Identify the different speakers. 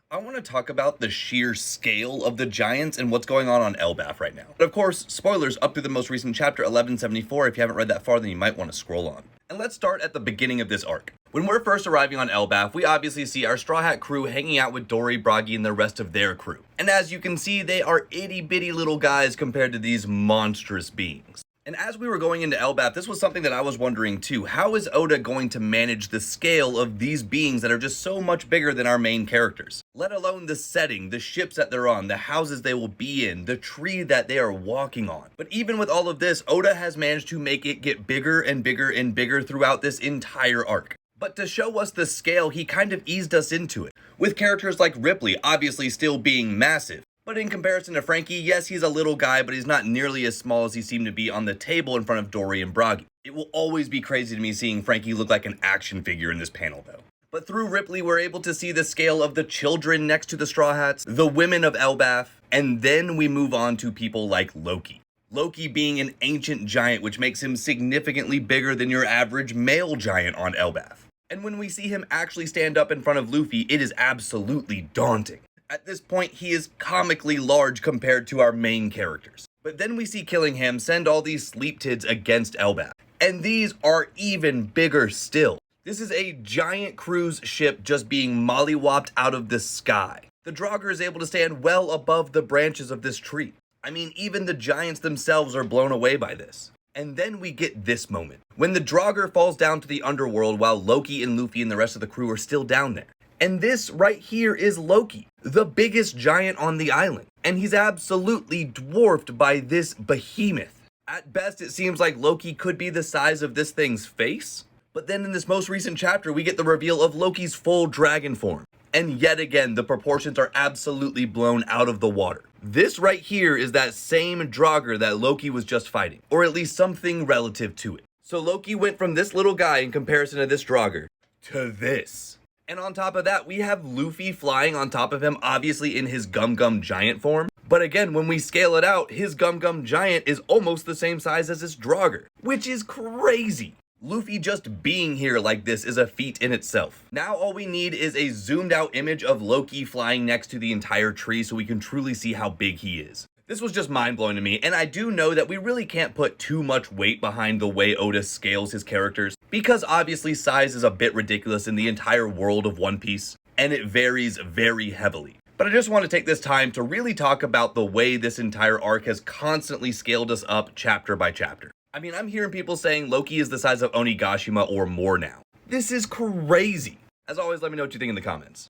Speaker 1: I want to talk about the sheer scale of the giants and what's going on Elbaph right now. But of course, spoilers up through the most recent chapter 1174. If you haven't read that far, then you might want to scroll on. And let's start at the beginning of this arc. When we're first arriving on Elbaph, we obviously see our Straw Hat crew hanging out with Dory, Bragi, and the rest of their crew. And as you can see, they are itty bitty little guys compared to these monstrous beings. And as we were going into Elbaph, this was something that I was wondering too. How is Oda going to manage the scale of these beings that are just so much bigger than our main characters? Let alone the setting, the ships that they're on, the houses they will be in, the tree that they are walking on. But even with all of this, Oda has managed to make it get bigger and bigger and bigger throughout this entire arc. But to show us the scale, he kind of eased us into it, with characters like Ripley obviously still being massive. But in comparison to Frankie, yes, he's a little guy, but he's not nearly as small as he seemed to be on the table in front of Dory and Bragi. It will always be crazy to me seeing Frankie look like an action figure in this panel, though. But through Ripley, we're able to see the scale of the children next to the Straw Hats, the women of Elbaph, and then we move on to people like Loki. Loki being an ancient giant, which makes him significantly bigger than your average male giant on Elbaph. And when we see him actually stand up in front of Luffy, it is absolutely daunting. At this point, he is comically large compared to our main characters. But then we see Killingham send all these sleep tids against Elbaph. And these are even bigger still. This is a giant cruise ship just being mollywopped out of the sky. The Draugr is able to stand well above the branches of this tree. I mean, even the giants themselves are blown away by this. And then we get this moment, when the Draugr falls down to the underworld while Loki and Luffy and the rest of the crew are still down there. And this right here is Loki, the biggest giant on the island. And he's absolutely dwarfed by this behemoth. At best, it seems like Loki could be the size of this thing's face. But then in this most recent chapter, we get the reveal of Loki's full dragon form. And yet again, the proportions are absolutely blown out of the water. This right here is that same Draugr that Loki was just fighting, or at least something relative to it. So Loki went from this little guy in comparison to this Draugr to this. And on top of that, we have Luffy flying on top of him, obviously in his Gum Gum Giant form. But again, when we scale it out, his Gum Gum Giant is almost the same size as this Draugr, which is crazy. Luffy just being here like this is a feat in itself. Now all we need is a zoomed out image of Loki flying next to the entire tree so we can truly see how big he is. This was just mind-blowing to me, and I do know that we really can't put too much weight behind the way Oda scales his characters, because obviously size is a bit ridiculous in the entire world of One Piece, and it varies very heavily. But I just want to take this time to really talk about the way this entire arc has constantly scaled us up chapter by chapter. I mean, I'm hearing people saying Loki is the size of Onigashima or more now. This is crazy. As always, let me know what you think in the comments.